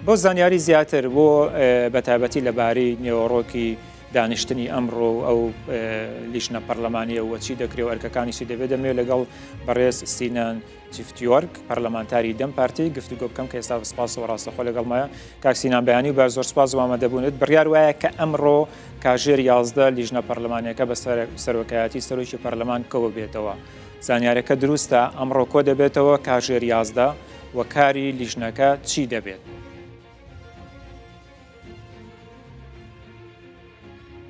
بۆ زانیاری زیاتر بۆ بەتایبەتی لەبارەی نێوەڕۆکی دانیشتنی ئەمڕۆ ئەو لیژنە پەرلەمانیە و چی دەکرێت و ئەرکەکانیشی دەبێت دەمێت لەگەڵ بەڕێز سینان چیفتیۆرک پەرلەمانتاری دەم پارتی گفتوگۆ بکەم کە ئێستا سپاسەوە ڕاستەخۆ لەگەڵمایە کاک سینان بەیانی و بە زۆر سپاس و ئامادەبوونت بڕیار وایە کە ئەمڕۆ کاژێر 11 لیژنە پەرلەمانیەکە بە سەرۆکایەتی سەرۆکی پەرلەمان کەوە بێتەوە زانیاریەکە دروستە ئەمڕۆ کۆ دەبێتەوە کاژێر 11 و کاری لیژنەکە چی دەبێت؟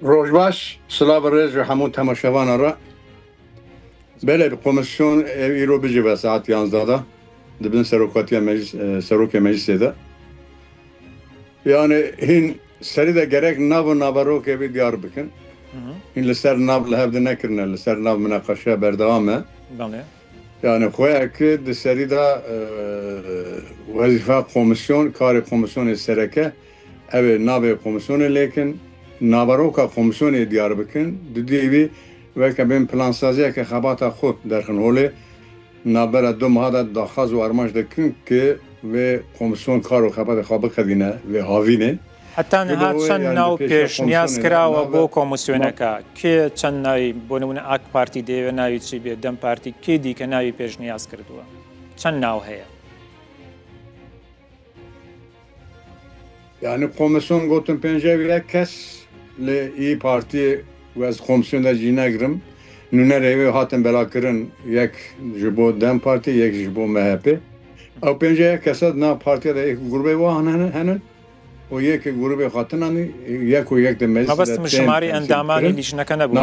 ڕۆژباش سلااو ڕێژ و هەموو تەماشەوانەڕە بەلێ کۆمسیۆن ئیرۆ بژێ بە ساعت 11 دەبن سەرۆکی مەجلیسێدا یانێ هین سەریدا گەرەک ناو و ناڤەرۆکێ دیار بکەن هین لەسەر ناو لە هەفدە نەکردنە لەسەر ناو مناقەشە بەردەوامە یانە خۆیان کرد سەریدا وەزیفە کۆمسیۆن کاری کۆمسیۆنی سەرەکە ئەوێ ناوێ کۆمسیۆنی لێکن ناڤەرۆکە کۆمسیۆنی دیار بکەن دودێوی وەکە بین پلانسازیەکە خەباتە خۆت دەرخن هۆڵێ نابەرە دو ماهدا داخواز و ئەرماش دەکەن کە وێ کۆمسیۆن کار و خەباتە خوا بکەدینە وێ هاوینێ حتا نەها چەند ناو پێشنیاز کراوە بۆ کۆمسیۆنەکە کێ چەند ناوی بۆ نمونە ئاک پارتی دەیەوێت ناوی چی بێت دەم پارتی کێ دیکە ناوی پێشنیاز کردووە چەند ناو هەیە یعنی کۆمسیۆن گوتم پێنجەوی کەس لە ئی پارتی وەز کۆمسیۆندا جی نەگرم نونەرێوێ هاتن بەلاکردن یەک ji بۆ دەم پارتی یەک ji بۆ MHP ئەو پێنجەیە کەسە نا پارتیەدا گروبێ وا هەنن و یەک گروبێ خاتنانی یەک و یەک مەبەستم ژماری ئەندامانی لیژنەکە نەبوو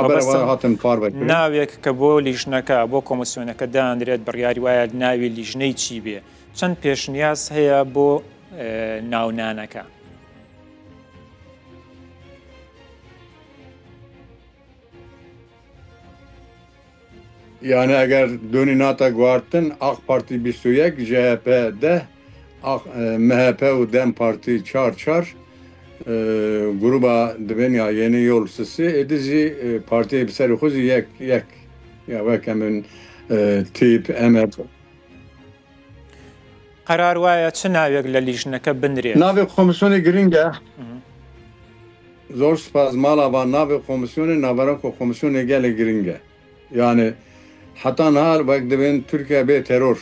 هاتن پار ناوێک کە بۆ لیژنەکە بۆ کۆمسیۆنەکە دانرێت بڕیاری وایە ناوی لیژنەی چی بێ چەند پێشنیاز هەیە بۆ ناونانەکە یعنی ئەگەر دۆنی ناتە گواردن ئاق پارتی 21 GHP 10 MHP و دەم پارتی 4 گروبا dibên ya yeni yol sisi êdizî partiyê bi ser xwe yek ya weke min tîp MHP قەرار وایە چ ناوێک لە لیژنەکە بنرێت navê komisyonê giring e zor spas mala va navê komisyonê naveroko komisyonê gelê giring e yani heta nihar wek dibên Tirkiye bê teror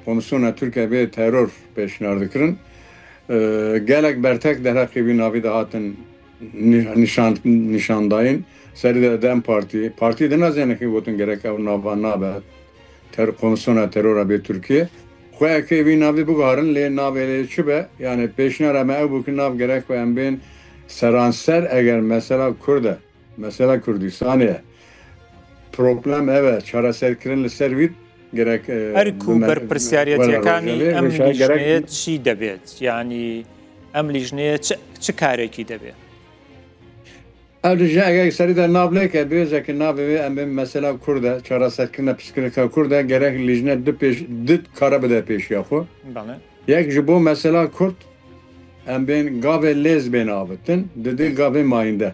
komisyona Tirkiye bê teror pêşniyar dikirin gelek bertek derheqê wî navî de hatin nîşandayîn serî de Dem Partî partî di nazênekê gotin gerek ew nava nabe komisyona terora bê Tirkiye xweyekê wî navî bigarin lê navê lê çi be yani pêşniyara me ew bû ki nav gerek ku em bên seranser eger mesela Kurd e mesela Kurdistanê problem ev çareserkirin li ser wî gerek هەرکو بەرپرسیارەتیەکانی ئەم لیژنەیە چی دەبێت ینی ئەم لیژنەیە چ کارێکی دەبێت ev dijî eger serî de nav lêke bêzekî navê wê em bên mesela Kurd e çareserkirina pîskireka Kurd e gerek lījne di kara bide pêşiya xwe yek ji bo mesela Kurd em bên gavê lêz bên abitin di dî gavê mayînde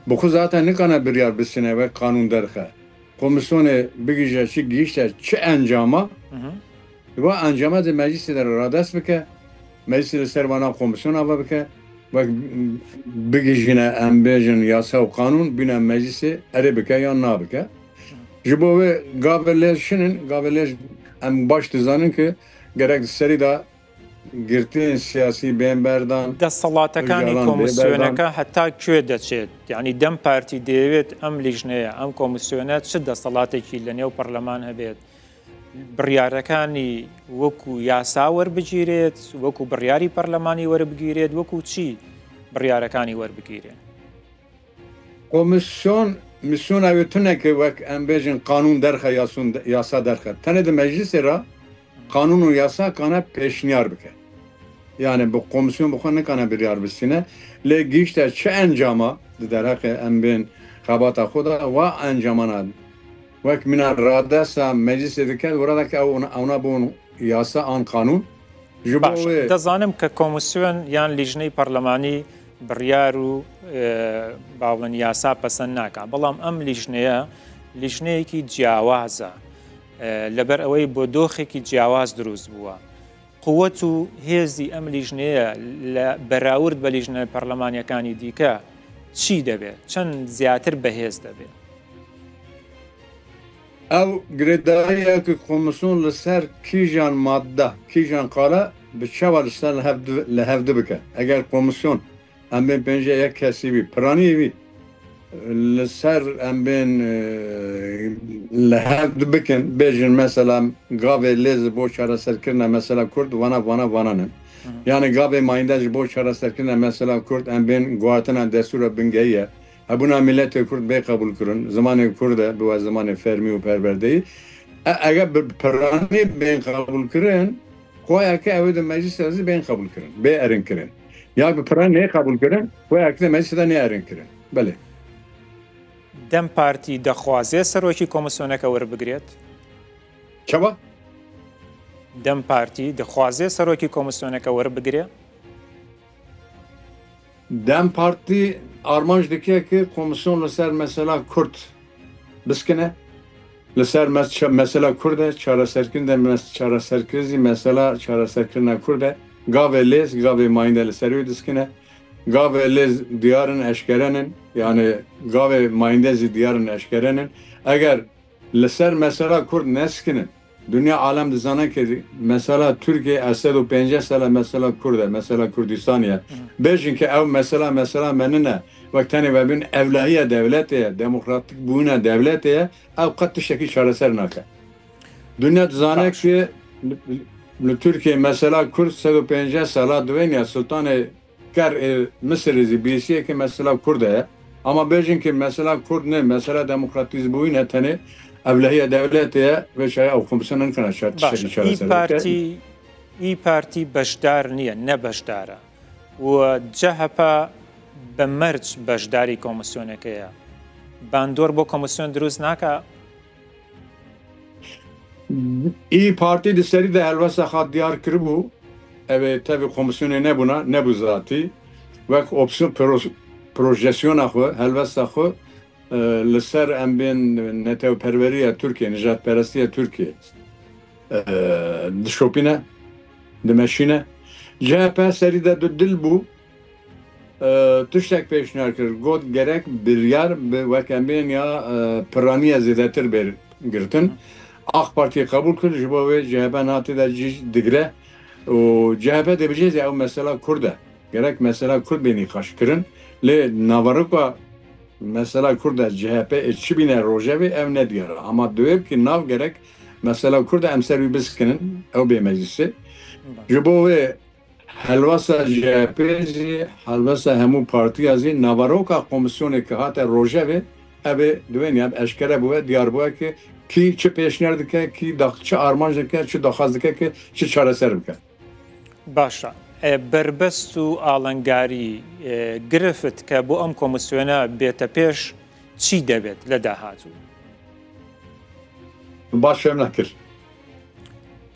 bi xwe zaten nikane biryar bisîne ve kanûn derxe komisyonê bigîje çi gihîşte çi encama ve encama de meclisê de radest bike meclisê li ser vana komisyona ve bike wek bigîjine em bêjin yasa û kanûn bîne meclisê erê bike yan nabike ji bo wê gavê lêz şinin gavê lêz em baş dizanin ki gerek serî da girtiyên siyasî bên berdan دەسەڵاتەکانی کۆمسیۆنەکە هەتا کوێ دەچێت یعنی دەم پارتی دەیەوێت ئەم لیژنەیە ئەم کۆمسیۆنە چ دەسەڵاتێکی لە نێو پەرلەمان هەبێت بڕیارەکانی وەکو یاسا وەربگیرێت وەکو بڕیاری پەرلەمانی وەربگیرێت وەکو چی بڕیارەکانی وەربگیرێت komisyon misyon ew tuneke wek em bêjin kanûn derxe yasa derxe tenê di meclisê ra kanûn û yasa kane pêşniyar bike yani bu komisyon bu xwe nikane biryar bisîne lê gihîşte çi encama di derheqê em bên xebata xwe da wa encamana wek mîna radesta meclisê dike weradeke ewna bûn yasa an kanûn ji bo wê دەزانم کە کۆمسیۆن یان لیژنەی پەرلەمانی بڕیار و باڵن یاسا پەسەند ناکات بەڵام ئەم لیژنەیە لیژنەیەکی جیاوازە لەبەر ئەوەی بۆ دۆخێکی جیاواز دروست بووە قووەت و هێزی ئەم لیژنەیە لە بەراورد بە لیژنە پەرلەمانیەکانی دیکە چی دەبێت؟ چەند زیاتر بەهێز دەبێت؟ ئەو گرێداییەکە کۆمسیۆن لەسەر کیژیان مادە کیژیان قاڵە بچەوە لەسەر لە هەفدە بکە ئەگەر کۆمسیۆن ئەم بێن پێنجە یەک کەسیوی پرانیوی لەسەر ئەم بێن لە هەفدە بکەن بێژن مەسەلا گاوێ لێز بۆ چارەسەرکردنە مەسەلا کورد وانە یعنی گاوێ مایندەش بۆ چارەسەرکردنە مەسەلا کورد ئەم بێن گواردنە دەستورە بنگەیە هەبوونا میلەتێ کورد بێ قبولکردن زمانی کوردە بووە زمانی فەرمی و پەروەردەیی ئەگەر پرانی بێن قبولکردن خۆیەکە ئەوێ دە مەجلیسە بێن قبولکردن بێ ئەرنکردن یا بە پران نێ قبولکردن خۆیەکە مەجلیسە نێ ئەرنکردن بەڵێ دەم پارتی دەخوازێ سەرۆکی کۆمسیۆنەکە وەربگرێت؟ چەوە؟ دەم پارتی دەخوازێ سەرۆکی کۆمسیۆنەکە وەربگرێ؟ دەم پارتی ئارمانج دکێ کە کۆمسیۆن لەسەر مەسەلا کورد بسکنە لەسەر مەسەلا کوردە چارەسەرکردن چارەسەرکردی مەسەلا چارەسەرکردنە کوردە گاوێ لێز گاوێ مایندە لەسەروی دسکنە گاوێ لێز دیارن ئەشکەرەنن یعنی گاوێ مایندەزی دیارن ئەشکەرەنن ئەگەر لەسەر مەسەلا کورد نەسکنن دنیا عالم دزانە کردی مەسەلا تورکیە 150 ساڵە مەسەلا کوردە مەسەلا کوردستانیە بێژین کە ئەو مەسەلا مننە وەکتانی ببین ئەولاییە دەولەتەیە دموکراتیک بوونە دەولەتەیە ئەو قەت تشتێکی چارەسەر ناکە دنیا دزانە کە لە تورکیە مەسەلا کورد 150 ساڵا دوێنە سولتانێ کار مسرێزی بیسیەکە مەسەلا کوردەیە ئەما بێژین کە مەسەلا کورد نێ مەسەلا دموکراتیز بووینە تەنێ ئەولەهەیە دەولەتەیە وێشای ئەو کۆمسیۆن نکەنە ئی پارتی بەشدار نییە نەبەشدارە و جەهەپا بە مەرج بەشداری کۆمسیۆنەکەیە باندۆر بۆ کۆمسیۆن دروست ناکە؟ ئی پارتی دەسەریدا هەلوەسە خات دیار کردبوو ئەوێ تەوی کۆمسیۆنێ نەبوونا نەبوو زاتی وەک ئۆپسیۆن پرۆژەسیۆنا خۆ هەلوەسە خۆ لەسەر ئەم بێن نەتەوپەروەریە تورکیە نژادپەرستیە تورکیە دشۆپینە دمەشینە جەهەپە سەریدا دل بوو تشتێک پێشنیار کرد گوت گەرەک بریار وەک ئەم بێن یا پرانیە زێدەتر بێرگرتن ئاخ پارتی قبول کرد ji bo wê CHP hatî cî digre û CHP dibijêze ew mesela Kurd e gerek mesela Kurd bênî xweşkirin lê naverika mesela Kurd e CHP çi bîne rojevê ew nediyare ama divê ki nav gerek mesela Kurd em ser wî biskinin ew bê meclisê ji bo wê helwasa CHP jî helwasa hemû partiya zî naveroka komisyonê ki hate rojevê ew ê divên ya eşkere bûye diyar bûye ki ki çi pêşniyar dike ki çi armanj dike çi daxwaz dike ki çi çareser bike. باشە بربەست و ئاڵنگاری گرفت کە بۆ ئەم کۆمسیۆنە بێتە پێش چی دەبێت لە داهاتوو؟ باش فێم نەکرد.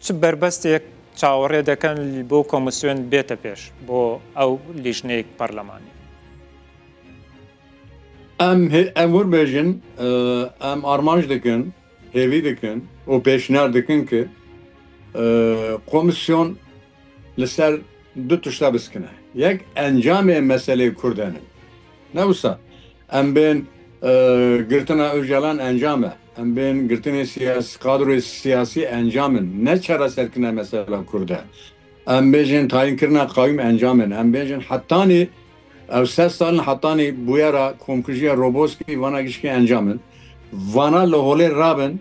چ بربەستێک چاوەڕێ دەکەن بۆ کۆمسیۆن بێتە پێش بۆ ئەو لیژنەیەک پەرلەمانی؟ ئەم وەربێژن ئەم ئارمانج دەکەن هێوی دەکەن و پێشنیار دەکەن کە کۆمسیۆن لەسەر دو تشتا بسکنە یەک ئەنجامێ مەسەلەی کوردانن نەوسا ئەم بێن گرتنە ئەوژەلان ئەنجامە ئەم بێن گرتنی قادڕی سیاسی ئەنجامن نە چارەسەرکردنە مەسەلا کوردە ئەم بێژن تاینکردنە قاویم ئەنجامن ئەم بێژن حتانی ئەو سە ساڵن حتانی بویەرە کۆمکوژیە ڕۆبۆسکی وانە گشتی ئەنجامن وانە لە هۆڵێ رابن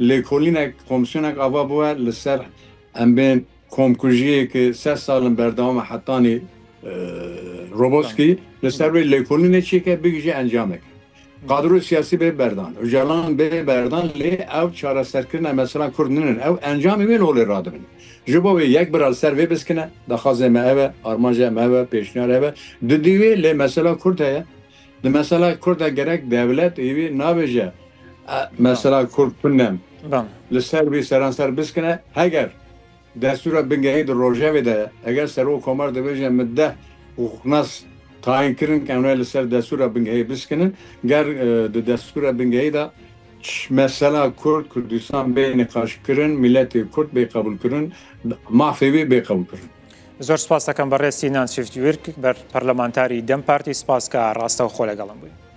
لێکۆلینێک کۆمسیۆنێک ئاوا بووە لەسەر ئەم بێن کۆمکوژیەکە سە ساڵن بەردەوامە حتانی ڕۆبۆسکی لەسەر وێ لێکۆلینێکێکە بگیژی ئەنجامێک قادڕی سیاسی بێ بەردان ئەوژەڵان بێ بەردان لێ ئەو چارەسەرکردنە مەسەلا کورد نن ئەو ئەنجامی وێ هۆڵێ ڕادبن ji bo wê yek biral ser vê biskine daxwazê me ev e armanjê me ev e pêşniyar ev e di dîwê lê mesela Kurd heye di mesela Kurd e gerek devlet êvî nabêje mesela Kurd tunem li ser wî seranser biskine heger destûra bingehî di rojevê de eger serok komar dibêje min deh nas tayinkirin em li ser destûra bingehî biskinin ger di destûra bingehî de mesela Kurdistan bê nîqaş kirin, milletê Kurd bê qebûl kirin, mafê wê bê qebûl kirin. زۆر سپاس دەکەم بەڕێز سینان چفتیورک بەر پەرلەمانتاری دەم پارتی سپاس کە ڕاستە و خۆ لەگەڵم بووی.